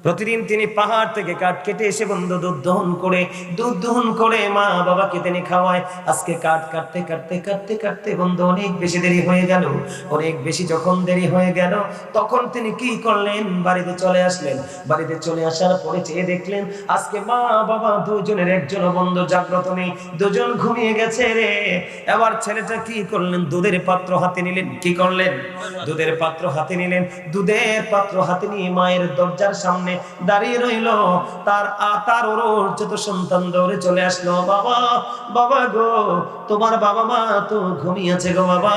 প্রতিদিন তিনি পাহাড় থেকে কাঠ কেটে এসে বন্ধু দুধ দহন করে মা বাবাকে তিনি খাওয়ায়। আজকে কাঠ কাটতে কাটতে কাটতে কাটতে বন্ধু অনেক বেশি দেরি হয়ে গেল। অনেক বেশি যখন দেরি হয়ে গেল, তখন তিনি কি করলেন, বাড়িতে চলে আসলেন। বাড়িতে চলে আসার পরে চেয়ে দেখলেন আজকে মা বাবা দুজনের একজন বন্ধু জাগ্রত নেই, দুজন ঘুমিয়ে গেছে রে। এবার ছেলেটা কি করলেন, দুধের পাত্র হাতে নিলেন। কি করলেন? দুধের পাত্র হাতে নিলেন। দুধের পাত্র হাতে নিয়ে মায়ের দরজার সামনে দাঁড়িয়ে রইল। তার ওর যত সন্তান দৌড়ে চলে আসলো, বাবা বাবা গো, তোমার বাবা মা তো ঘুমিয়েছে গো, বাবা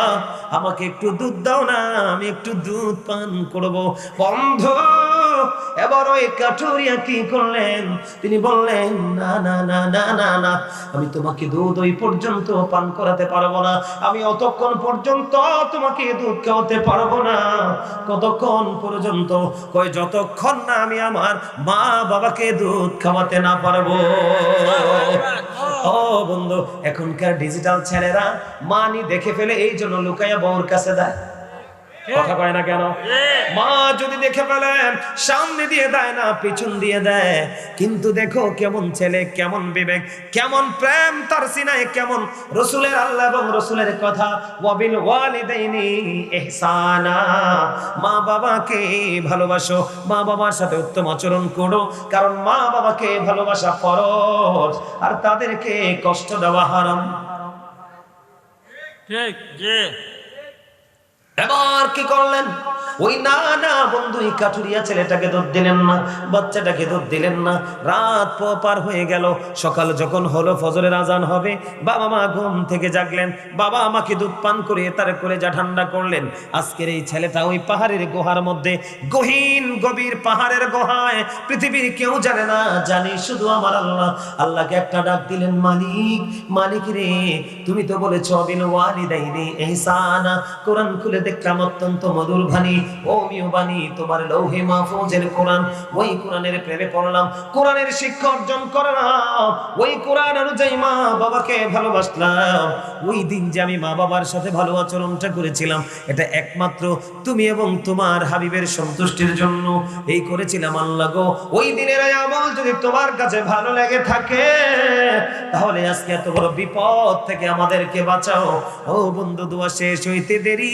আমাকে একটু দুধ দাও না, আমি একটু দুধ পান করব। বন্ধু এবার ওই কাঠুরিয়া কি করলেন, তিনি বললেন না না না না না না, আমি তোমাকে দুধ ওই পর্যন্ত পান করাতে পারবো না, আমি অতক্ষণ পর্যন্ত তোমাকে দুধ খাওয়াতে পারবো না। কতক্ষণ পর্যন্ত? কই যতক্ষণ না আমি আমার মা বাবাকে দুধ খাওয়াতে না পারবো। ও বন্ধু, এখনকার ডিজিটাল ছেলেরা মানি দেখে ফেলে, এই জন্য লুকাইয়া বউর কাছে দেয়। কথা কয় না কেন? মা যদি দেখে ফেলে সামনে দিয়ে দেয় না, পিছন দিয়ে দেয়। কিন্তু দেখো কেমন ছেলে, কেমন বিবেক, কেমন প্রেম তার সিনায়, কেমন রাসূলের আল্লাহ এবং রাসূলের কথা, ওয়াবিল ওয়ালিদাইনি ইহসানা, মা বাবাকে ভালোবাসো, মা বাবার সাথে উত্তম আচরণ করো, কারণ মা বাবাকে ভালোবাসা ফরজ আর তাদেরকে কষ্ট দেওয়া হারাম। ঠিক জি। এবার কি করলেন? ওই না না বন্ধু, এই কাঠুরিয়া ছেলেটাকে দুধ দিলেন না, বাচ্চাটাকে দুধ দিলেন না। রাত পার হয়ে গেল। সকাল যখন হলো, ফজরের আজান হবে, বাবা মা ঘুম থেকে জাগলেন। বাবা আমাকে দুধ পান করে তার কলেজা ঠান্ডা করলেন। আজকের এই ছেলেটা ওই পাহাড়ের গুহার মধ্যে, গহীন গভীর পাহাড়ের গুহায়, পৃথিবীর কেউ জানে না, জানি শুধু আমার আল্লাহ। আল্লাহকে একটা ডাক দিলেন, মালিক মালিক রে, তুমি তো বলেছো বিল ওয়ালিদাইনি ইহসানা। কোরআন খুলে দেখলাম অত্যন্ত মধুর বাণী, ওমিও বাণী, তোমার লৌহে মাহফুজের কোরআন। ওই কোরআনের প্রেমে পড়লাম, কোরআনের শিক্ষা অর্জন করলাম, ওই কোরআন অনুযায়ী মা বাবাকে ভালোবাসলাম। ওই দিন যে আমি মা বাবার সাথে ভালো আচরণটা করেছিলাম, এটা একমাত্র তুমি এবং তোমার হাবিবের সন্তুষ্টির জন্য এই করেছিলাম আল্লাহ গো। ওই দিনের আমল যদি তোমার কাছে ভালো লেগে থাকে, তাহলে আজকে এত বড় বিপদ থেকে আমাদেরকে বাঁচাও। ও বন্ধু, দোয়া শেষ হইতে দেরি,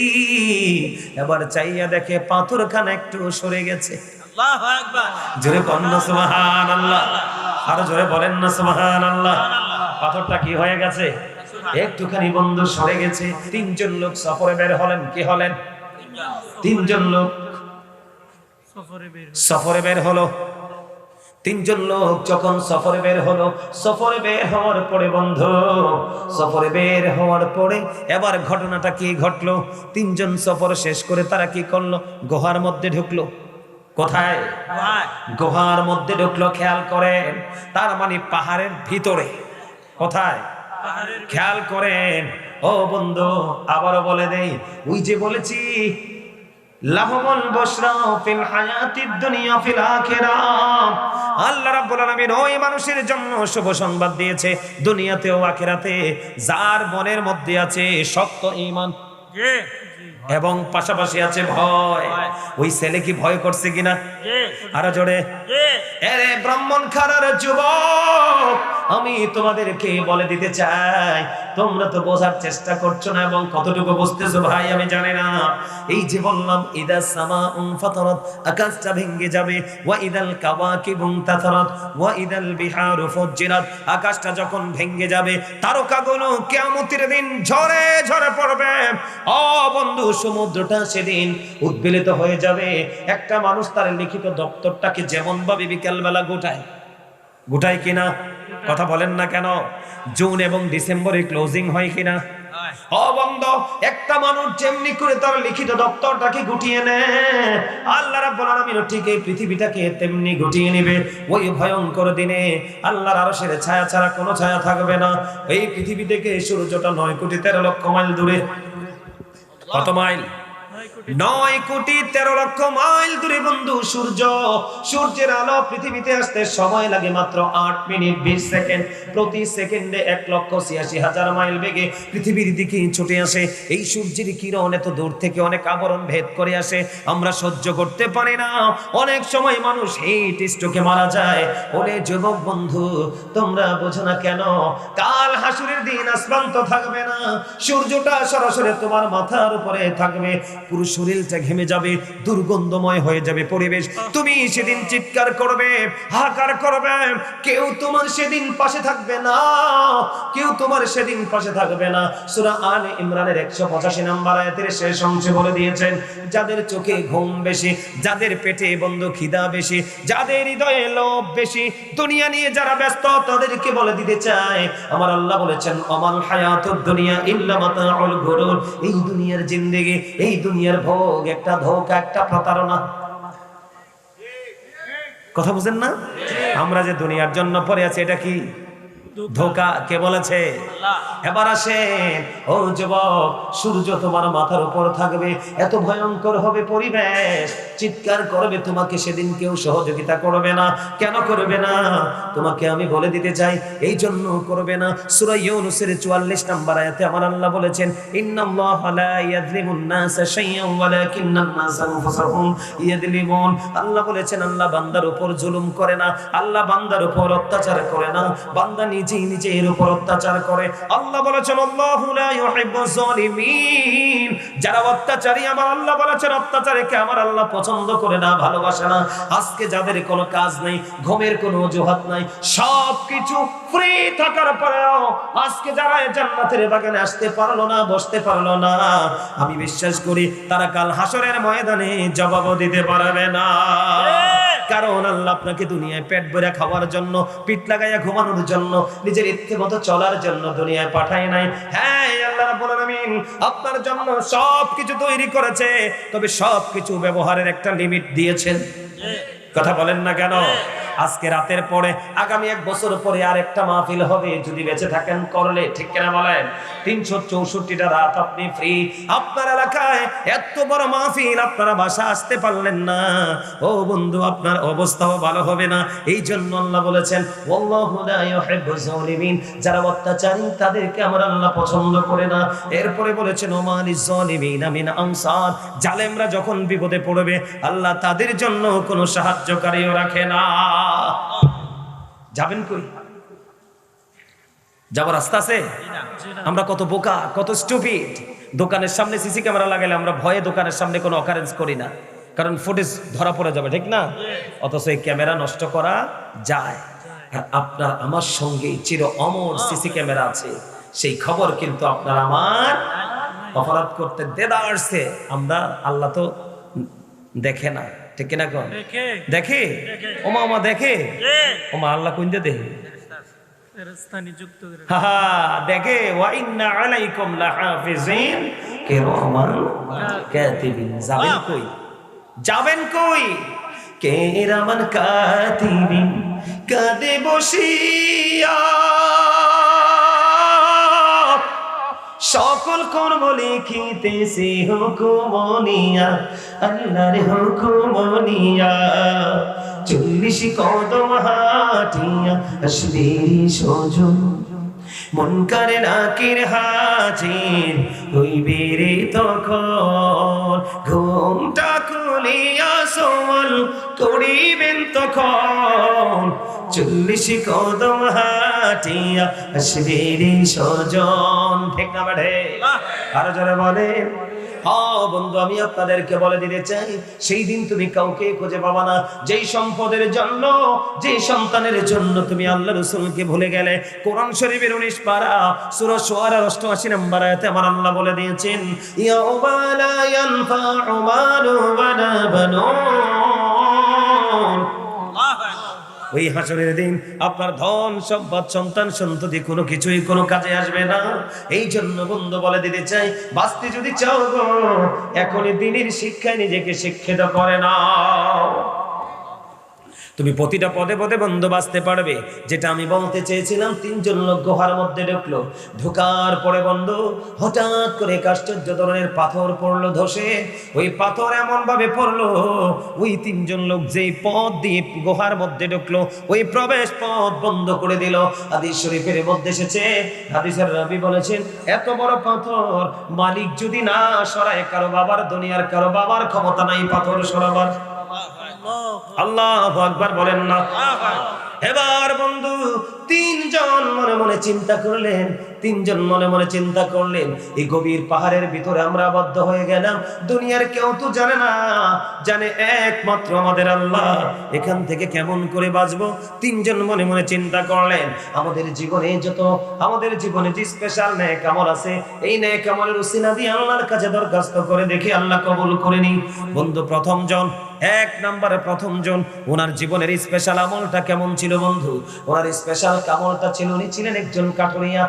এবার চাইয়া দেখে পাথরখানা একটু সরে গেছে। আল্লাহু আকবার। জোরে বলেন না সুবহানাল্লাহ, আরো জোরে বলেন না সুবহানাল্লাহ। পাথরটা কি হয়ে গেছে? একটুখানি বন্ধু সরে গেছে। তিনজন লোক সফরে বের হলেন। কি হলেন? তিনজন লোক সফরে বের হলো। তিনজন লোক যখন সফরে বের হলো, সফরে বের হওয়ার পরে বন্ধু, সফরে বের হওয়ার পরে এবার ঘটনাটা কি ঘটলো? তিনজন সফর শেষ করে তারা কি করলো? গুহার মধ্যে ঢুকলো। কোথায়? গুহার মধ্যে ঢুকলো। খেয়াল করেন, তার মানে পাহাড়ের ভিতরে। কোথায়? খেয়াল করেন ও বন্ধু, আবারও বলে দেই, ওই যে বলেছি লাহুমুল বুশরা ফিল হায়াতিদ দুনিয়া ফিল আখিরাহ, আল্লাহ রাব্বুল আলামিন ওই মানুষের জন্য শুভ সংবাদ দিয়েছে দুনিয়াতেও আখিরাতে, যার মনের মধ্যে আছে শক্ত ঈমান এবং পাশাপাশি আছে ভয়। ওই ছেলে কি ভয় করছে কিনা? আরো জোরে। এরে ব্রাহ্মণ খারার যুবক, আমি তোমাদেরকে বলে দিতে চাই, তোমরা তো বোঝার চেষ্টা করছো না, এবং কতটুকু বুঝতেছো ভাই আমি জানি না। এই যে বললাম ইদা সামাউন ফাতারাত, আকাশটা ভেঙে যাবে, ওয়া ইদাল কাওয়াকিবু তাতারাত, ওয়া ইদাল বিহারু ফুজ্জিরাত, আকাশটা যখন ভেঙে যাবে, তারকাগুলো কিয়ামতের দিন ঝরে ঝরে পড়বে। ও বন্ধু, সমুদ্রটা সেদিন উদ্বেলিত হয়ে যাবে। একটা মানুষ তার লিখিত দপ্তরটাকে যেমন ভাবে বিকালবেলা গোটায় কিনা? কথা বলেন না কেন? জুন এবং ডিসেম্বরে ক্লোজিং হয় কিনা? ও বন্ধু, একটা মানুষ যেমনি করে তার লিখিত দপ্তরটাকে গুটিয়ে নেয়, আল্লাহ রাব্বুল আলামিন ঠিক এই পৃথিবীটাকে তেমনি গুটিয়ে নেবে। ওই ভয়ঙ্কর দিনে আল্লাহর আরশের ছায়া ছাড়া কোনো ছায়া থাকবে না। এই পৃথিবী থেকে সূর্যটা 9,13,00,000 মাইল দূরে। কত মাইল? 9,13,00,000 মাইল দূরে বন্ধু সূর্য। সূর্যের আলো পৃথিবীতে আসতে সময় লাগে মাত্র 8 মিনিট 20 সেকেন্ড। প্রতি সেকেন্ডে 1,86,000 মাইল বেগে পৃথিবীর দিকে ছুটে আসে। এই সূর্যের কিরণ এত দূর থেকে অনেক আবরণ ভেদ করে আসে, আমরা সহ্য করতে পারি না। অনেক সময় মানুষ হিট স্ট্রোকে মারা যায়। ওরে যুবক বন্ধু, তোমরা বোঝো না কেন? কাল হাসুরের দিন আসমান তো থাকবে না, সূর্যটা সরাসরি তোমার মাথার উপরে থাকবে। পুরো শরীরটা ঘেমে যাবে, দুর্গন্ধময় হয়ে যাবে পরিবেশ। তুমি সেদিন চিৎকার করবে, হাহাকার করবে, কেউ তোমার সেদিন পাশে থাকবে না, কেউ তোমার সেদিন পাশে থাকবে না। সূরা আলে ইমরানের 185 নম্বর আয়াতের শেষ অংশে বলে দিয়েছেন, যাদের চোখে ঘুম বেশি, যাদের পেটে বন্ধ খিদা বেশি, যাদের হৃদয়ে লোভ বেশি, দুনিয়া নিয়ে যারা ব্যস্ত, তাদেরকে বলে দিতে চায়, আমার আল্লাহ বলেছেন আমাল হায়াতুদ দুনিয়া ইল্লা মাতাউল গুরুর। এই দুনিয়ার জিন্দেগি, এই দুনিয়ার ভোগ একটা ধোঁকা, একটা প্রতারণা। কথা বুঝেন না? আমরা যে দুনিয়ার জন্য পড়ে আছি, এটা কি ধোঁকা? কে বলেছে? এবার আসেন ও যুবক, সূর্য তোমার মাথার উপর থাকবে, এত ভয়ঙ্কর হবে পরিবেশ, চিৎকার করবে, তোমাকে সেদিন কেউ সহযোগিতা করবে না। কেন করবে না? তোমাকে আমি বলে দিতে চাই, এই জন্য করবে না। সূরা ইউনূসের 44 নম্বর আয়াতে আমার আল্লাহ বলেছেন, ইন্নাল্লাহা লা ইয়াযলিমুন নাসা শাইআন ওয়ালাকিন্নান নাসা আনফুসাহুম ইয়াযলিমুন। আল্লাহ বলেছেন, আল্লাহ বান্দার উপর জুলুম করে না, আল্লাহ বান্দার উপর অত্যাচার করে না, বান্দা নিজেই নিজের উপর অত্যাচার করে। আল্লাহ বলেছেন আল্লাহু লা ইউহিব্বুজ জালিমিন। যারা অত্যাচারী, আমার আল্লাহ বলেছেন অত্যাচারীকে আমার আল্লাহ পছন্দ করে না, ভালোবাসে না। আজকে যাদের কোনো কাজ নেই, ঘুমের কোনো অজুহাত নাই, সবকিছু ফ্রি থাকার পরেও আজকে যারা জান্নাতের বাগানে আসতে পারলো না, বসতে পারলো না, আমি বিশ্বাস করি তারা কাল হাসরের ময়দানে জবাব দিতে পারবে না। কারণ আল্লাহ আপনাকে দুনিয়ায় পেট ভরে খাওয়ার জন্য, পিঠ লাগাইয়া ঘুমানোর জন্য, নিজের ইচ্ছে মতো চলার জন্য দুনিয়ায় পাঠায় নাই। হ্যাঁ, আল্লাহ রাব্বুল আলামিন আপনার জন্য সবকিছু তৈরি করেছে, তবে সবকিছু ব্যবহারের একটা লিমিট দিয়েছেন। কথা বলেন না কেন? আজকে রাতের পরে আগামী 1 বছর পরে আরেকটা মাহফিল হবে, যদি বেঁচে থাকেন করলে, ঠিক কিনা বলেন? 364টা রাত আপনি ফ্রি। আপনার এলাকায় এত বড় মাহফিল, আপনারা বাসা আসতে পারলেন না, ও বন্ধু, আপনার অবস্থাও ভালো হবে না। এই জন্য আল্লাহ বলেছেন ওয়াল্লাহু লা ইউহিব্বুজ জালিমিন। যারা অত্যাচারী তাদেরকে আমার আল্লাহ পছন্দ করে না। এরপরে বলেছেন ওমালিজ জালিমিনা মিন আনসার। জালেমরা যখন বিপদে পড়বে, আল্লাহ তাদের জন্য কোনো সাহায্যকারীও রাখে না। যাবেন কই? যাবার রাস্তা আছে? আমরা কত বোকা, কত স্টুপিড। দোকানের সামনে সিসি ক্যামেরা লাগালে আমরা ভয়ে দোকানের সামনে কোনো অকারেন্স করি না, কারণ ফুটেজ ধরা পড়ে যাবে, ঠিক না? অথচ এই ক্যামেরা নষ্ট করা যায়। আর আপনার আমার সঙ্গে চির অমর সিসি ক্যামেরা আছে, সেই খবর কিন্তু আপনার আমার অপরাধ করতে দেদারছে। আমরা, আল্লাহ তো দেখে না, ঠিক কিনা? কোন দেখে? ওমা ওমা দেখে? ওমা আল্লাহ কোন দে দেখে? দেখে। ওয়া ইন্না আলাইকুম লাহাফিজিন কিরামান কাতিবিন। যাবেন কই? যাবেন কই? কিরামান কাতিবিন কাঁদে বসিয়া সকল কর্ম লিখিতেছে হুকুম নিয়া, আল্লাহর হুকুম নিয়া। 40 কদম হাঁটিয়া আসবে সজন, মুনকার নাকির হাজির হইবে রে তখন। ঘুমটা খুলিয়া সওয়াল করিবেন তখন, 40 কদম হাঁটিয়া আসবে রে সজন। ঠিক না বাড়ে? আরো যারা বলেন বন্ধু, আমি আপনাদেরকে বলে দিতে চাই, সেই দিন তুমি কাউকে খুঁজে পাবা না। যেই সম্পদের জন্য, যে সন্তানের জন্য তুমি আল্লাহ রাসূলকে ভুলে গেলে। কোরআন শরীফের 19 পারা সূরা শুআরার 88 নম্বর আয়াতে আমার আল্লাহ বলে দিয়েছেন, ইয়াউমা লা ইয়ানফাউ মালু ওয়ালা বানুন। ওই হাসরের দিন আপনার ধন সম্পদ, সন্তান সন্ততি কোনো কিছুই কোনো কাজে আসবে না। এই জন্য বন্ধু বলে দিতে চাই, বাঁচতে যদি চাও গো, এখনই দিনের শিক্ষায় নিজেকে শিক্ষিত করে নাও। তুমি প্রতিটা পদে পদে বন্ধু বাঁচতে পারবে। যেটা আমি বলতে চেয়েছিলাম, তিনজন লোক গুহার মধ্যে ঢুকলো। ঢোকার পরে বন্ধু হঠাৎ করে এক আশ্চর্য ধরনের পাথর পড়লো ধসে। ওই পাথর এমন ভাবে পড়লো, ওই তিনজন লোক যেই পথ দিয়ে গুহার মধ্যে ঢুকলো ওই প্রবেশ পথ বন্ধ করে দিল। হাদিস শরীফের মধ্যে এসেছে, হাদিসের রাবী বলেছেন, এত বড় পাথর মালিক যদি না সরায়, কারো বাবার দুনিয়ার কারো বাবার ক্ষমতা নাই পাথর সরাবার। আল্লাহু আকবার বলেন না। এবার বন্ধু তিনজন মনে মনে চিন্তা করলেন, তিনজন মনে মনে চিন্তা করলেন, এই গভীর পাহাড়ের ভিতরে আমরা আবদ্ধ হয়ে গেলাম, দুনিয়ার কেউ তো জানে না, জানে একমাত্র আমাদের আল্লাহ। এখান থেকে কেমন করে বাঁচবো? তিনজন মনে মনে চিন্তা করলেন, আমাদের জীবনে যে স্পেশাল নেক আমল আছে, এই নেক আমলের উসিলা দিয়ে আল্লাহর কাছে দরখাস্ত করে দেখি আল্লাহ কবুল করে নি। বন্ধু এক নম্বরে প্রথম জন, ওনার জীবনের স্পেশাল আমলটা কেমন ছিল বন্ধু? ওনার স্পেশাল আমলটা ছিল, উনি ছিলেন একজন কাঠুরিয়া।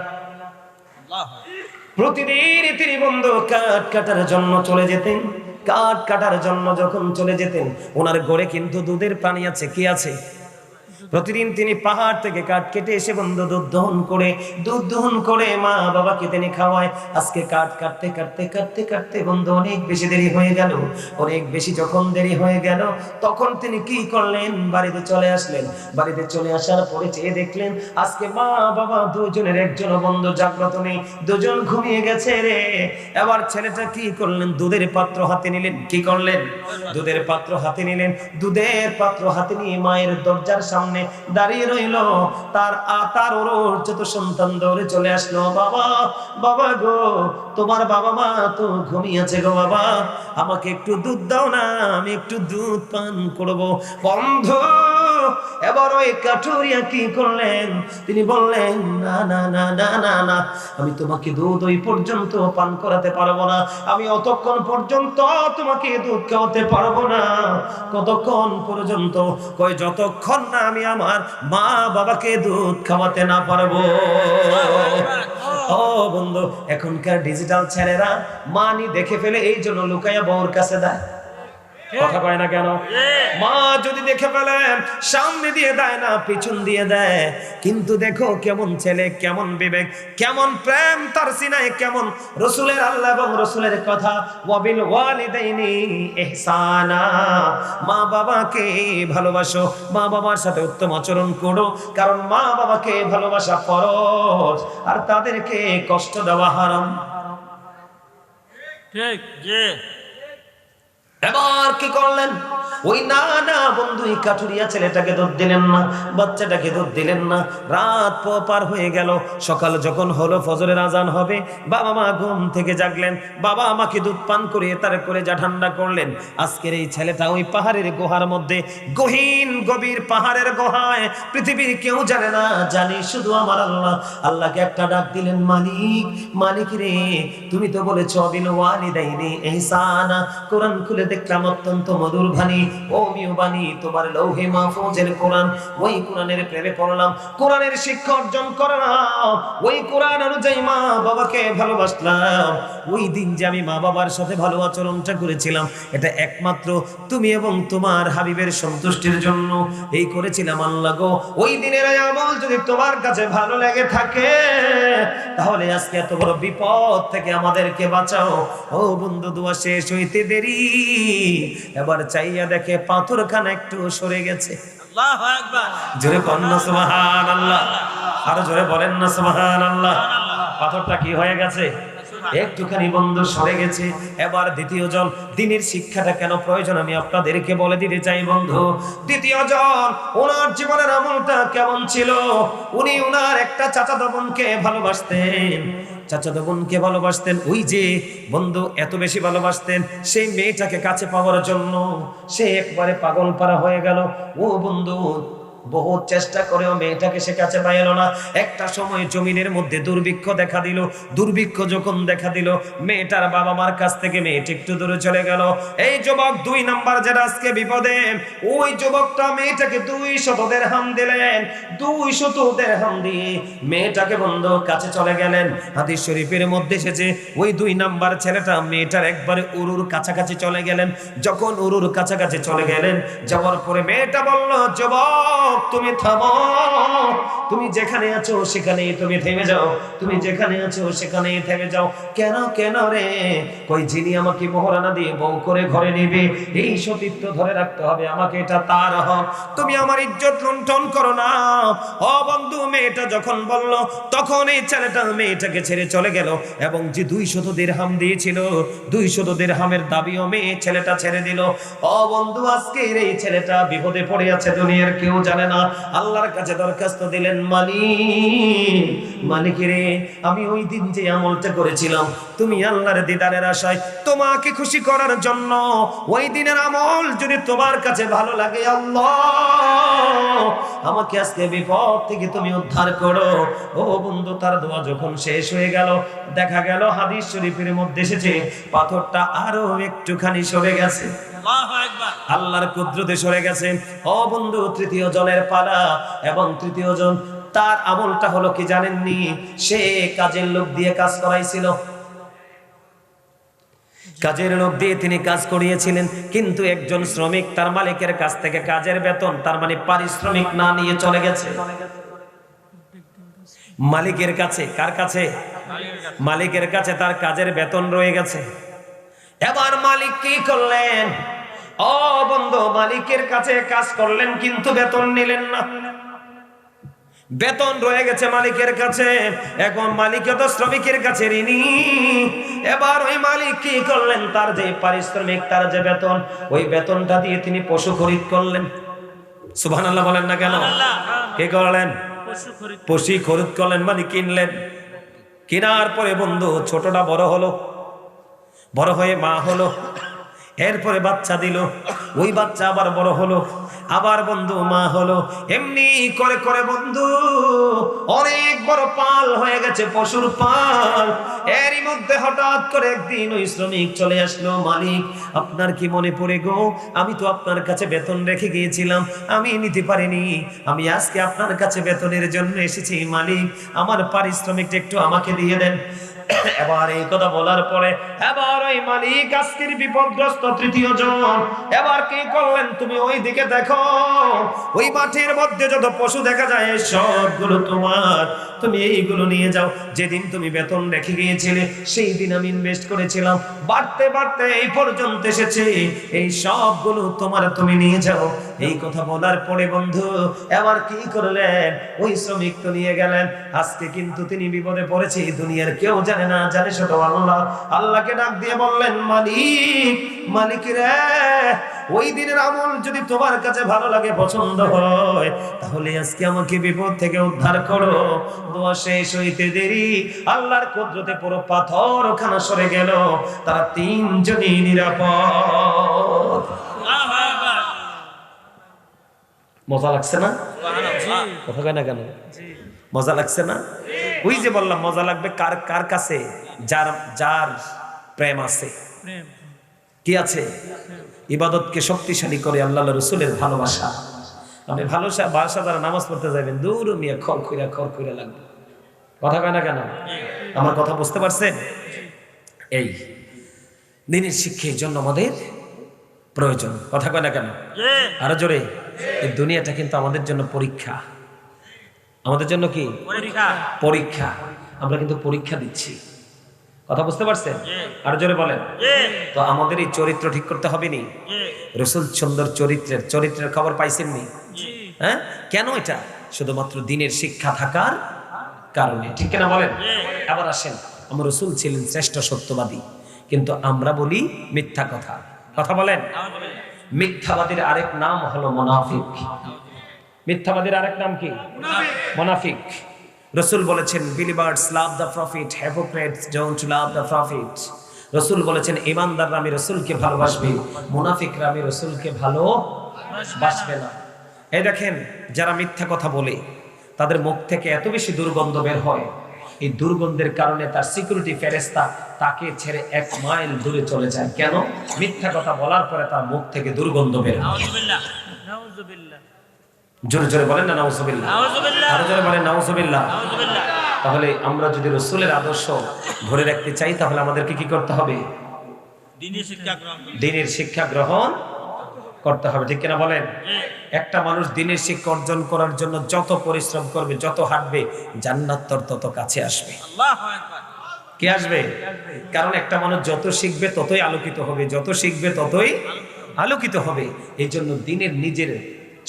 প্রতিদিন তিনি বন্ধু কাঠ কাটার জন্য চলে যেতেন। কাঠ কাটার জন্য যখন চলে যেতেন, ওনার ঘরে কিন্তু দুধের পানি আছে, কি আছে? প্রতিদিন তিনি পাহাড় থেকে কাঠ কেটে এসে বন্ধু দুধ দহন করে মা বাবাকে তিনি খাওয়ায়। আজকে কাঠ কাটতে কাটতে কাটতে কাটতে বন্ধু অনেক বেশি দেরি হয়ে গেল। অনেক বেশি যখন দেরি হয়ে গেল, তখন তিনি কি করলেন? বাড়িতে চলে আসলেন। বাড়িতে চলে আসার পরে চেয়ে দেখলেন আজকে মা বাবা দুজনের একজন বন্ধু জাগ্রত নেই, দুজন ঘুমিয়ে গেছে রে। এবার ছেলেটা কি করলেন? দুধের পাত্র হাতে নিলেন। কি করলেন? দুধের পাত্র হাতে নিলেন। দুধের পাত্র হাতে নিয়ে মায়ের দরজার সামনে দাঁড়িয়ে রইল। তার ওর যত সন্তান দৌড়ে চলে আসলো, বাবা বাবা গো, তোমার বাবা মা তো ঘুমিয়েছে গো, বাবা আমাকে একটু দুধ দাও না, আমি একটু দুধ পান করবো। বন্ধু এবার ওই কাঠুরিয়া কি করলেন? তিনি বললেন, না না না না না না, আমি তোমাকে দুধ ওই পর্যন্ত পান করাতে পারবো না, আমি অতক্ষণ পর্যন্ত তোমাকে দুধ খাওয়াতে পারবো না। কতক্ষণ পর্যন্ত? কই যতক্ষণ না আমি আমার মা বাবাকে দুধ খাওয়াতে না পারবো। ও বন্ধু, এখনকার ডিজিটাল ছেলেরা মানি দেখে ফেলে, এই জন্য লুকাইয়া বউর কাছে দেয়। কথা কয় না কেন? মা যদি দেখে ফেলে সামনে দিয়ে দেয় না, পিছন দিয়ে দেয়। কিন্তু দেখো কেমন ছেলে, কেমন বিবেক, কেমন প্রেম তার সিনায়, কেমন রাসূলের আল্লাহ এবং রাসূলের কথা, ওয়াবিল ওয়ালিদাইনি ইহসানা, মা বাবাকে ভালোবাসো, মা বাবার সাথে উত্তম আচরণ করো, কারণ মা বাবাকে ভালোবাসা ফরজ আর তাদেরকে কষ্ট দেওয়া হারাম। ঠিক জি। এবার কি করলেন? ওই না না বন্ধু, এই কাঠুরিয়া ছেলেটাকে দুধ দিলেন না, বাচ্চাটাকে দুধ দিলেন না। রাত পার হয়ে গেল। সকাল যখন হলো, ফজরের আজান হবে, বাবা মা ঘুম থেকে জাগলেন। বাবা আমাকে দুধ পান করিয়ে তার কলেজা ঠান্ডা করলেন। আজকের এই ছেলেটা ওই পাহাড়ের গুহার মধ্যে, গভীর পাহাড়ের গুহায়, পৃথিবীর কেউ জানে না, জানি শুধু আমার আল্লাহ। আল্লাহকে একটা ডাক দিলেন, মালিক মালিক রে, তুমি তো বলেছো বিল ওয়ালিদাইনি ইহসানা। কোরআন খুলে দেখলাম অত্যন্ত মধুর বাণী, ওমিও বাণী, তোমার লৌহে মাহফুজের কোরআন। ওই কোরআনের প্রেমে পড়লাম, কোরআনের শিক্ষা অর্জন করলাম, ওই কোরআন অনুযায়ী মা বাবাকে ভালোবাসলাম। ওই দিন যে আমি মা বাবার সাথে ভালো আচরণটা করেছিলাম, এটা একমাত্র তুমি এবং তোমার হাবিবের সন্তুষ্টির জন্য এই করেছিলাম আল্লাহ গো। ওই দিনের আমল যদি তোমার কাছে ভালো লেগে থাকে, তাহলে আজকে এত বড় বিপদ থেকে আমাদেরকে বাঁচাও। ও বন্ধু, দোয়া শেষ হইতে দেরি, এবার চাইয়া দেখে পাথরখানা একটু সরে গেছে। আল্লাহু আকবার। জোরে বলেন না সুবহানাল্লাহ, আরো জোরে বলেন না সুবহানাল্লাহ। পাথরটা কি হয়ে গেছে? একটুখানি বন্ধু সরে গেছে। এবার দ্বিতীয় জন, দিনের শিক্ষাটা কেন প্রয়োজন আমি আপনাদেরকে বলে দিতে চাই বন্ধু। দ্বিতীয় জন, ওনার জীবনের আমলটা কেমন ছিল? উনি ওনার একটা চাচাতো বোনকে ভালোবাসতেন। চাচাতো বোনকে ভালোবাসতেন, ওই যে বন্ধু এত বেশি ভালোবাসতেন, সেই মেয়েটাকে কাছে পাওয়ার জন্য সে একবারে পাগল পারা হয়ে গেল। ও বন্ধু, বহুত চেষ্টা করেও মেয়েটাকে সে কাছে পাইল না। একটা সময় জমিনের মধ্যে দুর্ভিক্ষ দেখা দিল। দুর্ভিক্ষ যখন দেখা দিল, মেয়েটার বাবা মার কাছ থেকে মেয়েটি একটু দূরে চলে গেল। এই যুবক 2 নাম্বার যেটা আজকে বিপদে, ওই যুবকটা মেয়েটাকে 200 দিরহাম দিলেন। 200 দিরহাম দিয়ে মেয়েটাকে বন্ধু কাছে চলে গেলেন। হাদিস শরীফের মধ্যে এসেছে ওই 2 নাম্বার ছেলেটা মেয়েটার একবারে উরুর কাছাকাছি চলে গেলেন। যখন উরুর কাছাকাছি চলে গেলেন, যাওয়ার পরে মেয়েটা বলল, যুবক তুমি থামো, তুমি যেখানে আছো সেখানেই তুমি থেমে যাও, তুমি যেখানে আছো সেখানেই থেমে যাও। কেন কেন রে? কই যিনি আমাকে মোহরানা দিয়ে বউ করে ঘরে নেবে, এই সতীত্ব ধরে রাখতে হবে আমাকে, এটা তার হক, তুমি আমার ইজ্জত লুণ্ঠন করো না। ও বন্ধু, মেয়েটা যখন বলল, তখন এই ছেলেটা মেয়েটাকে ছেড়ে চলে গেল এবং যে 200 দিরহাম দিয়েছিল, 200 দিরহামের দাবিও মেয়ে ছেলেটা ছেড়ে দিল। ও বন্ধু, আজকের এই ছেলেটা বিপদে পড়ে আছে, দুনিয়ার কেউ জানে না। আল্লাহর কাছে দরখাস্ত দিলেন, মালিক, মালিক রে, আমি ওই দিন যে আমলটা করেছিলাম তুমি আল্লাহর দিদারের আশায় তোমাকে খুশি করার জন্য, ওই দিনের আমল যদি তোমার কাছে ভালো লাগে, আল্লাহ আমাকে আজকে বিপদ থেকে তুমি উদ্ধার করো। ও বন্ধু, তার দোয়া যখন শেষ হয়ে গেল, দেখা গেল হাদিস শরীফের মধ্যে এসেছে পাথরটা আরো একটুখানি সরে গেছে, আল্লাহু আকবার। আল্লাহর কুদরতে সরে গেছে। ও বন্ধু, তৃতীয় জনের পালা, এবং তৃতীয় জন তার আমলটা হলো কি জানেননি? সে কাজের লোক দিয়ে কাজ করাইছিল, কাজের লোক দিয়ে তিনি কাজ করিয়েছিলেন, কিন্তু একজন শ্রমিক তার মালিকের কাছ থেকে কাজের বেতন, তার মানে পারিশ্রমিক না নিয়ে চলে গেছে মালিকের কাছে। কার কাছে? মালিকের কাছে তার কাজের বেতন রয়ে গেছে। এবার মালিক কি করলেন? ও বন্ধু, মালিকের কাছে কাজ করলেন কিন্তু বেতন নিলেন না, বেতন রয়ে গেছে মালিকের কাছে। এখন মালিক তো শ্রমিকের কাছে ঋণী। এবার ওই মালিক কি করলেন? তার যে পারিশ্রমিক, তার যে বেতন, ওই বেতনটা দিয়ে তিনি পশু খরিদ করলেন। সুবহানাল্লাহ বলেন না কেন? কি করলেন? পশু খরিদ করলেন, মানে কিনলেন। কেনার পরে বন্ধু, ছোটটা বড় হলো, বড় হয়ে মা হলো, এরপরে বাচ্চা দিল, ওই বাচ্চা আবার বড় হলো, আবার বন্ধু মা হলো। এমনি করে করে বন্ধু অনেক বড় পাল হয়ে গেছে, পশুর পাল। এরই মধ্যে হঠাৎ করে একদিন ওই শ্রমিক চলে আসলো, মালিক আপনার কি মনে পড়ে গো, আমি তো আপনার কাছে বেতন রেখে গিয়েছিলাম, আমি নিতে পারিনি, আমি আজকে আপনার কাছে বেতনের জন্য এসেছি, মালিক আমার পারিশ্রমিকটা একটু আমাকে দিয়ে দেন। এবার এই কথা বলার পরে এবার ওই মালিক আজকের বিপদগ্রস্ত তৃতীয় জন এবার কি করলেন? তুমি ওই দিকে দেখো, ওই মাঠের মধ্যে যত পশু দেখা যায় সবগুলো তোমার, তুমি এইগুলো নিয়ে যাও, যেদিন তুমি বেতন রেখে গিয়েছিলে সেই দিন আমি ইনভেস্ট করেছিলাম, বাড়তে বাড়তে এই পর্যন্ত এসেছে, এই সবগুলো তোমার, তুমি নিয়ে যাও। এই কথা বলার পরে বন্ধু এবার কি করলেন? ওই শ্রমিক তো নিয়ে গেলেন, আজকে কিন্তু তিনি বিপদে পড়েছে, দুনিয়ার কেউ জানে না, জানে শুধু আল্লাহ। আল্লাহকে ডাক দিয়ে বললেন, মালিক, মালিক রে, ওই দিনের আমল যদি তোমার কাছে ভালো লাগে, পছন্দ হয়, তাহলে আজকে আমাকে বিপদ থেকে উদ্ধার করো। দোয়া শেষ হইতে দেরি আল্লাহর কুদরতে পুরো পাথর ওখানে সরে গেল, তারা 3 জনই নিরাপদ। আল্লাহু আকবার। মজা লাগছে না? সুবহানাল্লাহ। কথা কয় না কেন? মজা লাগছে না? ওই যে বললাম মজা লাগবে কার কার কাছে? যার যার প্রেম আছে। কি আছে? ইবাদতকে শক্তিশালী করে আল্লাহ রাসূলের ভালোবাসা। আপনি ভালোবাসা দ্বারা নামাজ পড়তে যাবেন, দূর মিয়া খর কইরা লাগবে। কথা কয় না কেন? আমার কথা বুঝতে পারছেন? এই দিনের শিক্ষার জন্য আমাদের প্রয়োজন। কথা কয় না কেন? আরো জোরে। এই দুনিয়াটা কিন্তু আমাদের জন্য পরীক্ষা। আমাদের জন্য কি পরীক্ষা? আমরা কিন্তু পরীক্ষা দিচ্ছি। কথা বুঝতে পারছেন? আর জোরে বলেন। তো আমাদের এই চরিত্র ঠিক করতে হবে নি? রাসূল সুন্দর চরিত্রের খবর পাইছেন নি? হ্যাঁ, কেন? এটা শুধুমাত্র দিনের শিক্ষা থাকার কারণে, ঠিক কিনা বলেন? আবার আসেন, আমার রাসূল ছিলেন শ্রেষ্ঠ সত্যবাদী, কিন্তু আমরা বলি মিথ্যা কথা। কথা বলেন। মিথ্যাবাদীর আরেক নাম হলো মুনাফিক। মিথ্যাবাদীর আরেক নাম কি? মুনাফিক। রাসূল বলেছেন, believers love the prophet, hypocrites don't love the prophet। রাসূল বলেছেন, ঈমানদাররা আমি রাসূলকে ভালোবাসবে, মুনাফিকরা আমি রাসূলকে ভালোবাসবে না। এই দেখেন, যারা মিথ্যা কথা বলে তাদের মুখ থেকে এত বেশি দুর্গন্ধ বের হয়, এই দুর্গন্ধের কারণে তার সিকিউরিটি ফেরেশতা তাকে ছেড়ে 1 মাইল দূরে চলে যায়। কেন? মিথ্যা কথা বলার পরে তার মুখ থেকে দুর্গন্ধ বের হয়। নাউজুবিল্লাহ নাউজুবিল্লাহ জোরে জোরে বলেন না নাউজুবিল্লাহ, নাউজুবিল্লাহ আরো জোরে বলেন নাউজুবিল্লাহ। নাউজুবিল্লাহ। তাহলে আমরা যদি রাসূলের আদর্শ ধরে রাখতে চাই তাহলে আমাদেরকে কি করতে হবে? দ্বীনি শিক্ষা গ্রহণ করুন। দ্বীনের শিক্ষা গ্রহণ করতে হবে, ঠিক কিনা বলেন? একটা মানুষ দ্বীনের শিক্ষা অর্জন করার জন্য যত পরিশ্রম করবে, যত হাঁটবে, জান্নাত তার তত কাছে আসবে। আল্লাহু আকবার। কে আসবে? কারণ একটা মানুষ যত শিখবে ততই আলোকিত হবে, যত শিখবে ততই আলোকিত হবে। এই জন্য দ্বীনের নিজের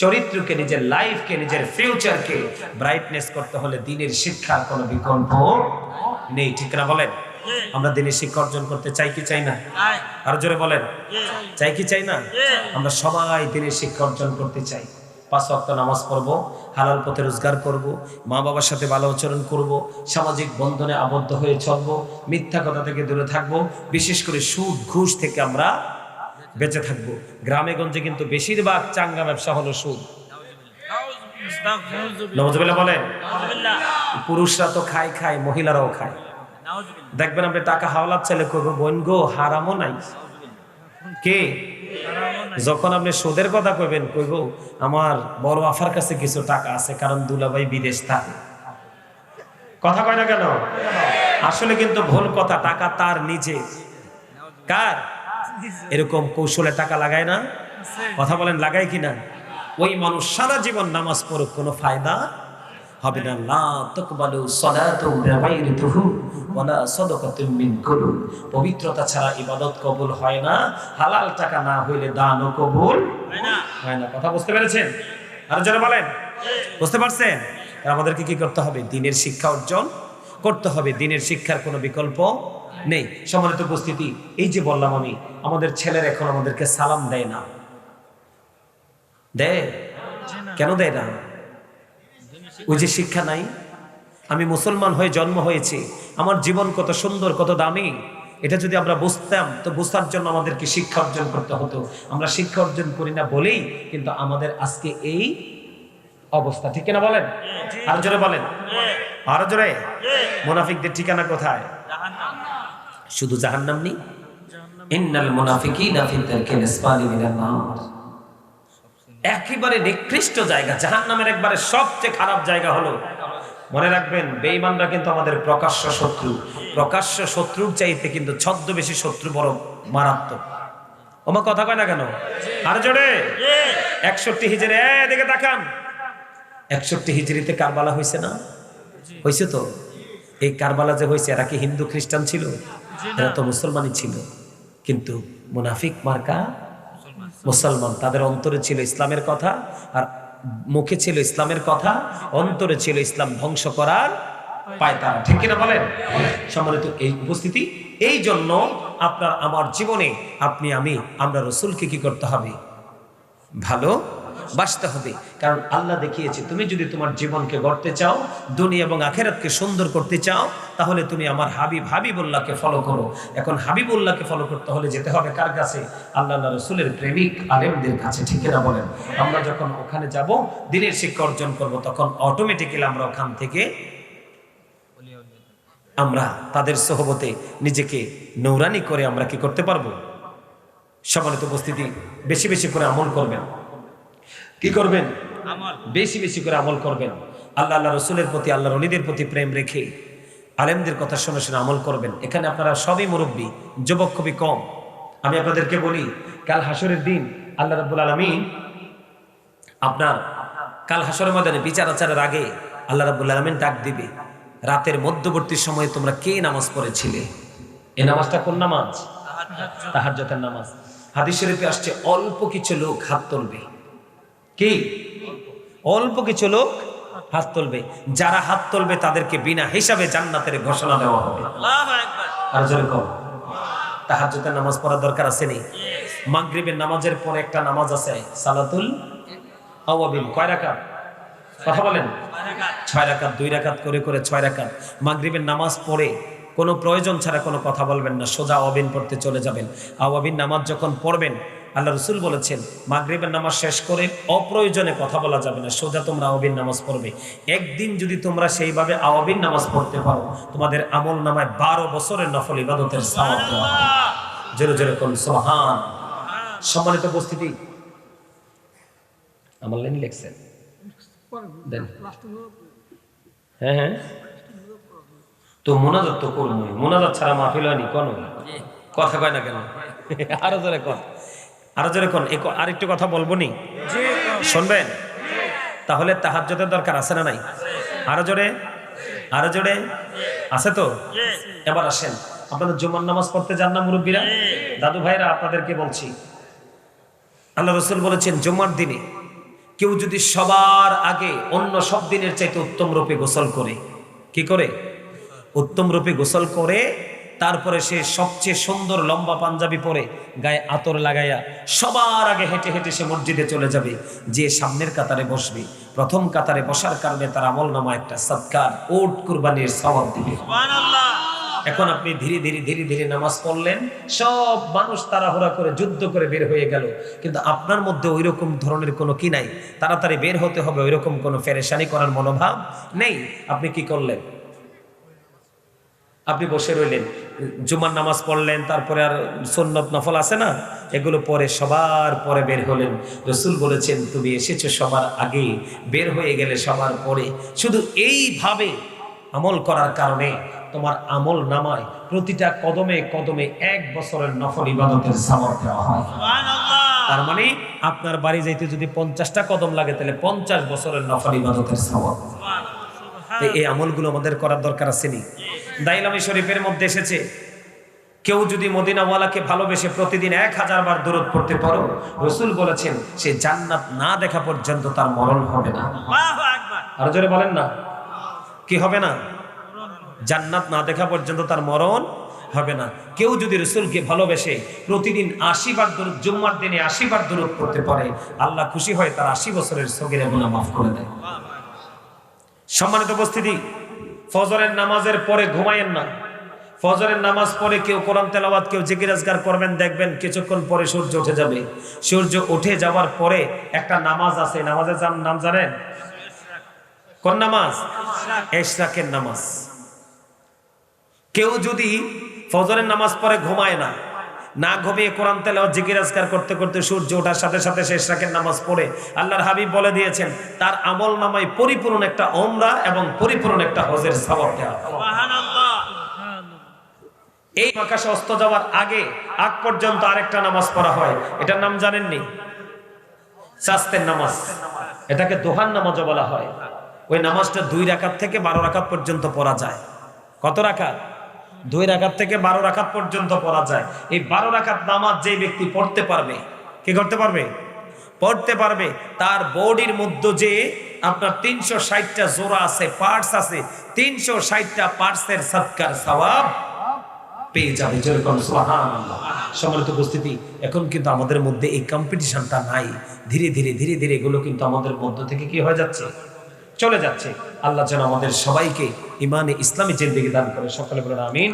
চরিত্রকে, নিজের লাইফকে, নিজের ফিউচারকে ব্রাইটনেস করতে হলে দ্বীনের শিক্ষার কোনো বিকল্প নেই, ঠিক না বলেন? আমরা দ্বীনের শিক্ষা অর্জন করতে চাই কি চাই না? আয় আরো জোরে বলেন, জি চাই কি চাই না? আমরা সবাই দ্বীনের শিক্ষা অর্জন করতে চাই। 5 ওয়াক্ত নামাজ পড়বো, হালাল পথে রোজগার করব, মা বাবার সাথে ভালো আচরণ করব, সামাজিক বন্ধনে আবদ্ধ হয়ে চলবো, মিথ্যা কথা থেকে দূরে থাকবো, বিশেষ করে সুদ ঘুষ থেকে আমরা বেঁচে থাকবো। গ্রামে গঞ্জে কিন্তু বেশিরভাগ চাঙ্গা ব্যবসা হলো সুদ। নাউজুবিল্লাহ বলেন। পুরুষরা তো খায় খায়, মহিলারাও খায়। দেখবেন আপনি টাকা হাওলাত চাইলে করবো, বোন গো হারামও নাই। কে? যখন আপনি সুদের কথা কইবেন, কইব আমার বড় আফার কাছে কিছু টাকা আছে, কারণ দুলাভাই বিদেশ থাকে। কথা কয় না কেন? আসলে কিন্তু ভুল কথা, টাকা তার নিজে। কার? এরকম কৌশলে টাকা লাগায় না? কথা বলেন, লাগায় কিনা? ওই মানুষ সারা জীবন নামাজ পড়ুক, কোনো ফায়দা হবে না। লা তাকবালু সালাতু বিগাইরি তুহু ওয়ালা সাদাকাতুম মিন কুলুব। পবিত্রতা ছাড়া ইবাদত কবুল হয় না, হালাল টাকা না হইলে দানও কবুল হয় না। কথা বুঝতে পেরেছেন? আর যারা বলেন, বুঝতে পারছেন? আমাদেরকে কি করতে হবে? দ্বীনের শিক্ষা অর্জন করতে হবে। দ্বীনের শিক্ষার কোনো বিকল্প নেই। সম্মানিত উপস্থিতি, এই যে বললাম আমি, আমাদের ছেলের এখন আমাদেরকে সালাম দেয় না। দেয়? কেন দেয় না? ওই যে শিক্ষা নাই। আমি মুসলমান হয়ে জন্ম হয়েছি, আমার জীবন কত সুন্দর, কত দামি, এটা যদি আমরা বুঝতাম তো বুঝার জন্য আমাদেরকে শিক্ষা অর্জন করতে হতো। আমরা শিক্ষা অর্জন করি না বলেই কিন্তু আমাদের আজকে এই অবস্থা, ঠিক কিনা বলেন? আরো জোরে বলেন, আরো জোরে। মুনাফিকদের ঠিকানা কোথায়? শুধু জাহান্নাম নেই। ইন্নাল মুনাফিকিনা ফি দারকিল আসফালি মিনান নার। একেবারে নিকৃষ্ট জায়গা, জাহান্নামের একবারে সবচেয়ে খারাপ জায়গা হলো, মনে রাখবেন, বেঈমানরা কিন্তু আমাদের প্রকাশ্য শত্রু। প্রকাশ্য শত্রুর চাইতে কিন্তু ছদ্মবেশী শত্রু বড় মারাত্মক। ওমা কথা কয় না কেন? আর জোরে। 61 হিজরি, এদিকে তাকান। 61 হিজরিতে কারবালা হয়েছে না? হয়েছে তো। এই কারবালা যে হয়েছে, এরা কি হিন্দু খ্রিস্টান ছিল? এরা তো মুসলমানই ছিল। কিন্তু মুনাফিক মার্কা মুসলমান, তাদের অন্তরে ছিল ইসলামের কথা, আর মুখে ছিল ইসলামের কথা, অন্তরে ছিল ইসলাম ধ্বংস করার পায়তারা, ঠিক কিনা বলেন? সম্মানিত এই উপস্থিতি, এই জন্য আপনার আমার জীবনে আপনি আমি আমরা রাসূলকে কি করতে হবে? ভালো বাসতে হবে। কারণ আল্লাহ দেখিয়েছে, তুমি যদি তোমার জীবনকে গড়তে চাও, দুনিয়া এবং আখিরাতকে সুন্দর করতে চাও, তাহলে তুমি আমার হাবিবুল্লাহকে ফলো করো। এখন হাবিবুল্লাহকে ফলো করতে হলে যেতে হবে কার কাছে? আল্লাহ রাসূলের প্রেমিক আলেমদের কাছে, ঠিক না বলেন? আমরা যখন ওখানে যাব, দ্বীনের শিক্ষা অর্জন করব, তখন অটোমেটিক্যালি আমরা ওখান থেকে আমরা তাদের সোহবতে নিজেকে নূরানি করে আমরা কি করতে পারবো? সম্মানিত উপস্থিতি, বেশি বেশি করে আমল করবেন। কি করবেন? বেশি বেশি করে আমল করবেন। আল্লাহ রাসূলের প্রতি, আল্লাহর ওলিদের প্রতি প্রেম রেখে আলেমদের কথা শুনে শুনে আমল করবেন। এখানে আপনারা সবই মুরব্বী, যুবক খুবই কম। আমি আপনাদেরকে বলি, কাল হাসরের দিন আল্লাহ রাব্বুল আলামিন আপনার কাল হাসরের ময়দানে বিচার আচারের আগে আল্লাহ রাব্বুল আলামিন ডাক দিবে, রাতের মধ্যবর্তী সময়ে তোমরা কে নামাজ পড়েছিলে? এই নামাজটা কোন নামাজ? তাহাজ্জুদের নামাজ। হাদিস শরীফে আসছে, অল্প কিছু লোক হাত তুলবে। কি? অল্প কিছু লোক হাত তুলবে। যারা হাত তুলবে তাদেরকে বিনা হিসাবে জান্নাতের ঘোষণা দেওয়া হবে। আল্লাহু আকবার। আর যেরকম তাহাজ্জুদের নামাজ পড়ার দরকার আছে নি? মাগরিবের নামাজের পরে একটা নামাজ আছে, সালাতুল আওয়াবিন। কয় রাকাত? কথা বলেন। 6 রাকাত, 2 রাকাত করে করে 6 রাকাত। মাগরিবের নামাজ পড়ে কোনো প্রয়োজন ছাড়া কোনো কথা বলবেন না, সোজা আওয়াবিন পড়তে চলে যাবেন। আওয়াবিন নামাজ যখন পড়বেন, আল্লাহ রসুল বলেছেন মাগরিবের নামাজ শেষ করে অপ্রয়োজনে কথা বলা যাবে না, সোজা তোমরা আওয়াবিন নামাজ পড়বে। একদিন যদি তোমরা সেইভাবে আওয়াবিন নামাজ পড়তে পারো, তোমাদের আমল নামায় 12 বছরের নফল ইবাদতের সওয়াব দেওয়া হবে। জোরে জোরে কোন সুবহান। সম্মানিত উপস্থিতি, আমার লাইন লিখছেন দেন। হ্যাঁ হ্যাঁ, তো মোনাজাত তো করবো, মোনাজাত ছাড়া মাহফিল হয়নি, কোন কথা কয় না কেন? আরো জোরে কোন, আরো জোরে কোন। আরেকটু কথা বলবো নি, শুনবেন? তাহলে তাহাজ্জুদের দরকার আছে না নাই? আরো জোরে, আরো জোরে আছে তো? এবার আসেন, আপনাদের জুমার নামাজ পড়তে যান না মুরব্বীরা, দাদু ভাইরা? আপনাদেরকে বলছি, আল্লাহ রসুল বলেছেন জুমার দিনে কেউ যদি সবার আগে অন্য সব দিনের চাইতে উত্তম রূপে গোসল করে, কি করে? উত্তম রূপে গোসল করে, তারপরে সে সবচেয়ে সুন্দর লম্বা পাঞ্জাবি পরে গায়ে আতর লাগাইয়া সবার আগে হেঁটে হেঁটে সে মসজিদে চলে যাবে, যে সামনের কাতারে বসবে, প্রথম কাতারে বসার কারণে তার আমল নামা একটা সদকার উট কুরবানির সওয়াব দিবে। সুবহানাল্লাহ। এখন আপনি ধীরে ধীরে ধীরে ধীরে নামাজ পড়লেন, সব মানুষ তাড়াহুড়া করে যুদ্ধ করে বের হয়ে গেল, কিন্তু আপনার মধ্যে ওই রকম ধরনের কোনো কি নাই, তাড়াতাড়ি বের হতে হবে ওই রকম কোনো পেরেশানি করার মনোভাব নেই। আপনি কি করলেন? আপনি বসে রইলেন, জুমার নামাজ পড়লেন, তারপরে আর সুন্নত নফল আছে না, এগুলো পরে সবার পরে বের হলেন। রসুল বলেছেন তুমি এসেছো সবার আগে, বের হয়ে গেলে সবার পরে। শুধু এইভাবে আমল করার কারণে তোমার আমল নামায় প্রতিটা কদমে কদমে 1 বছরের নফল ইবাদতের সওয়াব দেওয়া হয়। সুবহানাল্লাহ। তার মানে আপনার বাড়ি যাইতে যদি 50টা কদম লাগে, তাহলে 50 বছরের নফল ইবাদতের সওয়াব। তো এই আমলগুলো আমাদের করার দরকার আছে নি? দাইলামি শরীফের মধ্যে এসেছে, কেউ যদি মদিনাওয়ালাকে ভালোবেসে প্রতিদিন 1000 বার দুরূদ পড়তে পারো, রসুল বলেছেন সে জান্নাত না দেখা পর্যন্ত তার মরণ হবে না। আল্লাহু আকবার। আরো জোরে বলেন না, কি হবে না? জান্নাত না দেখা পর্যন্ত তার মরণ হবে না। কেউ যদি রসুলকে ভালোবেসে প্রতিদিন 80 বার দুরূদ, জুম্মার দিনে 80 বার দুরূদ পড়তে পারে, আল্লাহ খুশি হয় তার 80 বছরের সগীরা গুনাহ মাফ করে দেয়। সম্মানিত উপস্থিতি, ফজরের নামাজের পরে ঘুমায়েন না। ফজরের নামাজ পড়ে কেউ কোরআন তেলাওয়াত, কেউ জিকির আজকার করবেন, দেখবেন কিছুক্ষণ পরে সূর্য উঠে যাবে। সূর্য উঠে যাওয়ার পরে একটা নামাজ আছে, নামাজের নাম জানেন? কোন নামাজ? ইশরাকের নামাজ। কেউ যদি ফজরের নামাজ পড়ে ঘুমায় না, না ঘুমিয়ে কোরআন তেলাওয়াত জিকির আজকার করতে করতে সূর্য ওঠার সাথে সাথে সে ইশরাকের নামাজ পড়ে, আল্লাহর হাবিব বলে দিয়েছেন তার আমল নামায় পরিপূর্ণ একটা ওমরা এবং পরিপূর্ণ একটা হজের সওয়াব দেওয়া হয়। সুবহানাল্লাহ। এই আকাশে অস্ত যাওয়ার আগ পর্যন্ত আরেকটা নামাজ পড়া হয়, এটার নাম জানেননি? শাস্তের নামাজ। এটাকে দোহান নামাজও বলা হয়। ওই নামাজটা 2 রাকাত থেকে 12 রাকাত পর্যন্ত পড়া যায়। কত রাকাত? 2 রাকাত থেকে 12 রাকাত পর্যন্ত পড়া যায়। এই 12 রাকাত নামাজ যে ব্যক্তি পড়তে পারবে, কি করতে পারবে? পড়তে পারবে, তার বডির মধ্যে যে আপনার 360টা জোড়া আছে, পার্টস আছে, 360টা পার্টসের সদকার সওয়াব পেয়ে যাবে। যেরকম সুবহানাল্লাহ। সম্মানিত উপস্থিতি, এখন কিন্তু আমাদের মধ্যে এই কম্পিটিশনটা নাই। ধীরে ধীরে ধীরে ধীরে এগুলো কিন্তু আমাদের মধ্য থেকে কি হয়ে যাচ্ছে? চলে যাচ্ছে। আল্লাহ যেন আমাদের সবাইকে ইমানে ইসলামী জিন্দেগি দান করে। সকলে বলেন আমিন।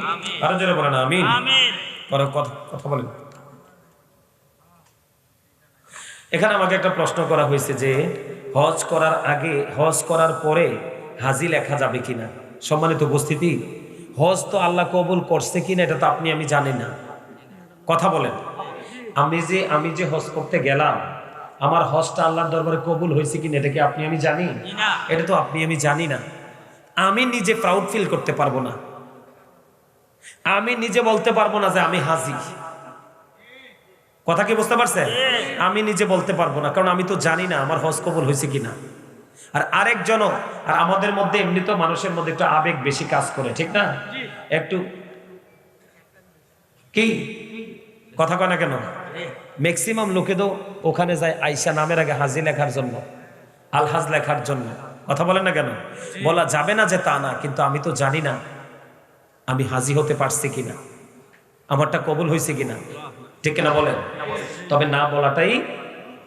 আরো জোরে বলেন আমিন। আমিন। কথা বলেন। এখানে আমাকে একটা প্রশ্ন করা হয়েছে যে হজ করার আগে, হজ করার পরে হাজি লেখা যাবে কিনা। সম্মানিত উপস্থিতি, হজ তো আল্লাহ কবুল করছে কিনা এটা তো আপনি আমি জানি না। কথা বলেন, আমি যে হজ করতে গেলাম, আমার হজটা আল্লাহর দরবারে কবুল হয়েছে কিনা এটা কি আপনি আমি জানি? এটা তো আপনি আমি জানি না। আমি নিজে প্রাউড ফিল করতে পারবো না, আমি নিজে বলতে পারবো না যে আমি হাজি। কথা কি বুঝতে পারছেন? আমি নিজে বলতে পারবো না, কারণ আমি তো জানি না আমার হজ কবুল হয়েছে কিনা। আর আরেকজনও, আর আমাদের মধ্যে এমনি তো মানুষের মধ্যে একটু আবেগ বেশি কাজ করে, ঠিক না? একটু কি কথা কয় না কেন? ম্যাক্সিমাম লোকে তো ওখানে যায় আইসা নামের আগে হাজি লেখার জন্য, আলহাজ লেখার জন্য। কথা বলেন না কেন? বলা যাবে না যে তা না, কিন্তু আমি তো জানি না আমি হাজি হতে পারছি কিনা, আমারটা কবুল হয়েছে কিনা, ঠিক কিনা বলেন? তবে না বলাটাই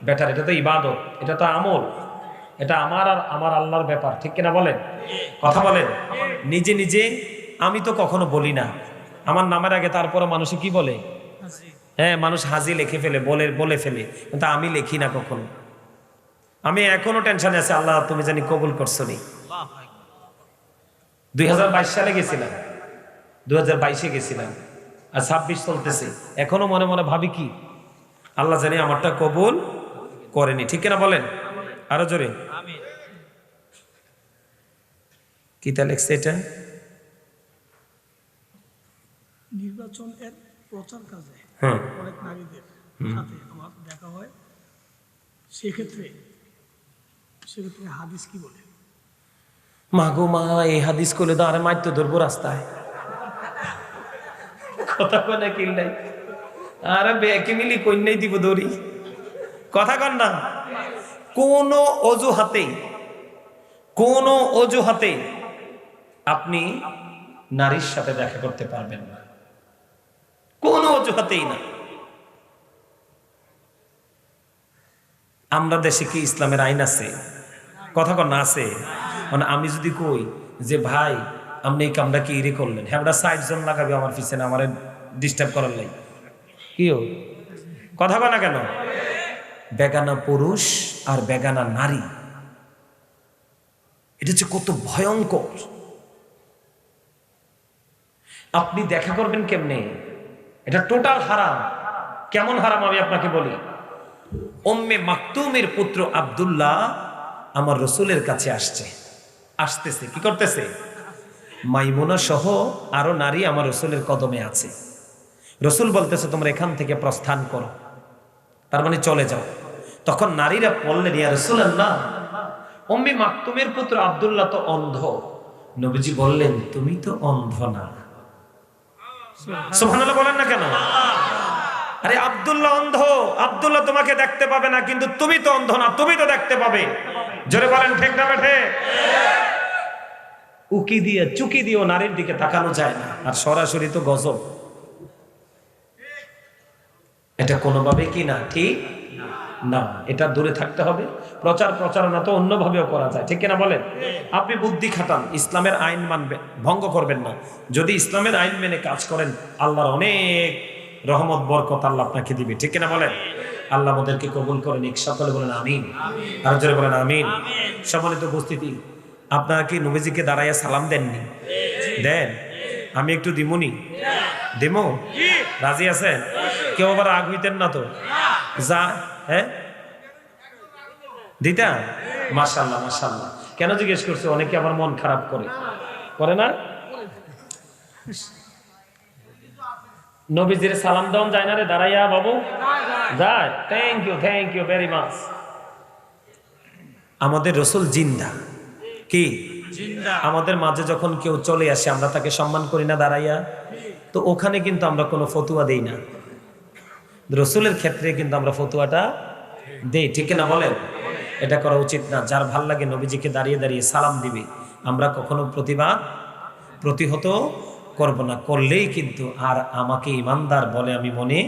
বেটার। এটা তো ইবাদত, এটা তো আমল, এটা আমার আর আমার আল্লাহর ব্যাপার, ঠিক কিনা বলেন? কথা বলেন। নিজে নিজে আমি তো কখনো বলি না আমার নামের আগে, তারপরে মানুষে কি বলে? হ্যাঁ, মানুষ হাজি লিখে ফেলে, বলে ফেলে, কিন্তু আমি লিখি না কখনো। আমি এখনো টেনশনে আছি, আল্লাহ তুমি জানি কবুল করছো নি। আল্লাহু আকবার। 2022 সালে গেছিলাম, 2022-এ গেছিলাম, আর 26 চলতেছে। এখনো মনে মনে ভাবি কি, আল্লাহ জানি আমারটা কবুল করেনি। ঠিক কিনা বলেন? আরো জোরে। আমিন। কিতা লেখছে এটা? নির্বাচনের প্রচার কাজে হ্যাঁ, অনেক নারীদের সাথে আমার দেখা হয়, সেক্ষেত্রে হাদিস কি বলে? মাগো মা, এই হাদিস করলে তো আরে মাইর তো ধরবো রাস্তায়। কথা কনে কিল নাই, আরে বেকে মিলি কন্যাই দিব দড়ি। কথা কন না। কোন অজুহাতে আপনি নারীর সাথে দেখা করতে পারবেন না, কোন অজুহাতেই না। আমরা দেশে কি ইসলামের আইন আছে? কথা কন না, আছে? মানে আমি যদি কই যে ভাই আপনি এই কামটা কি ইরে করলেন, হ্যাঁ 60 জন লাগাবে আমার পিছনে, আমার ডিস্টার্ব করার লাই, কি ও কথা কয় না কেন? বেগানা পুরুষ আর বেগানা নারী, এটা হচ্ছে কত ভয়ঙ্কর। আপনি দেখা করবেন কেমনে? এটা টোটাল হারাম। কেমন হারাম আমি আপনাকে বলি। উম্মে মাকতুমের পুত্র আব্দুল্লাহ আমার রসুলের কাছে আসতেছে, কি করতেছে? মাইমুনা সহ আরো নারী আমার রসুলের কদমে আছে। রসুল বলতেছে তোমরা এখান থেকে প্রস্থান করো, তার মানে চলে যাও। তখন নারীরা বললেন ইয়া রাসূলুল্লাহ, উম্মে মাকতুমের পুত্র আব্দুল্লাহ তো অন্ধ। নবীজি বললেন তুমি তো অন্ধ না। সুবহানাল্লাহ বলেন না কেন? আরে আব্দুল্লাহ অন্ধ, আব্দুল্লাহ তোমাকে দেখতে পাবে না, কিন্তু তুমি তো অন্ধ না, তুমি তো দেখতে পাবে। জোরে বলেন ঠিক না বেঠে? উকি দিয়ে চুকি দিয়েও নারীর দিকে তাকানো যায় না, আর সরাসরি তো গজব। এটা কোনোভাবে কি না ঠিক না, এটা দূরে থাকতে হবে। প্রচারণা তো অন্যভাবেও করা যায়, ঠিক কিনা বলেন? আপনি বুদ্ধি খাটান, ইসলামের আইন মানবেন, ভঙ্গ করবেন না। যদি ইসলামের আইন মেনে কাজ করেন, আল্লাহর অনেক রহমত বরকত আল্লাহ আপনাকে দিবে, ঠিক কিনা বলেন? আল্লাহ আমাদেরকে কবুল করেন, সকলে বলেন আমিন, আর জোরে বলেন আমিন। সম্মানিত উপস্থিতি, আপনারা কি নবীজিকে দাঁড়াইয়া সালাম দেননি? দেন। আমি একটু দিমুনি, দেমো? রাজি আছেন? কেউ আবার রাগ হইতেন না তো? যা, হ্যাঁ দিতা। মাশাআল্লাহ মাশাআল্লাহ। কেন জিজ্ঞেস করছে? অনেকে আমার মন খারাপ করে না? নবীজির সালাম দেওয়া যায় না রে দাঁড়াইয়া বাবু? যায়। Thank you very much. আমাদের রসুল জিন্দা, কি জিন্দা। আমাদের মাঝে যখন কেউ চলে আসে আমরা তাকে সম্মান করি না দাঁড়াইয়া? তো ওখানে কিন্তু আমরা কোনো ফতুয়া দেই না, রসুলের ক্ষেত্রে কিন্তু আমরা ফতুয়াটা দেই, ঠিক না বলেন? এটা করা উচিত না। যার ভাল লাগে নবীজিকে দাঁড়িয়ে দাঁড়িয়ে সালাম দিবে, আমরা কখনো প্রতিহত করব না। করলেই কিন্তু আর আমাকে ইমানদার বলে আমি মনে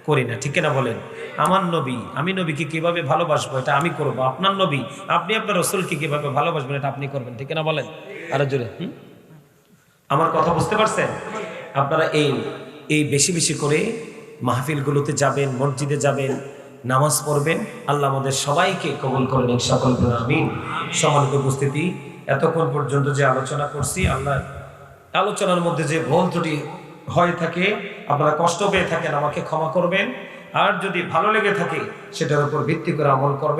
করি না, ঠিক না বলেন? আমার নবী, আমি নবীকে কিভাবে ভালোবাসবো এটা আমি করব। আপনার নবী, আপনি আপনার রসুলকে কিভাবে ভালোবাসবেন এটা আপনি করবেন, ঠিক না বলেন? আরো জোরে। আমার কথা বুঝতে পারছেন? আপনারা এই বেশি বেশি করে মাহফিলগুলোতে যাবেন, মসজিদে যাবেন, নামাজ পড়বেন। আল্লাহ আমাদের সবাইকে কবুল করেন, সকল আমিন। সম্মানিত উপস্থিতি, এতক্ষণ পর্যন্ত যে আলোচনা করছি, আল্লাহ আলোচনার মধ্যে যে ভুল ত্রুটি হয়ে থাকে, আপনারা কষ্ট পেয়ে থাকেন, আমাকে ক্ষমা করবেন। আর যদি ভালো লেগে থাকে সেটার উপর ভিত্তি করে আমল করবেন।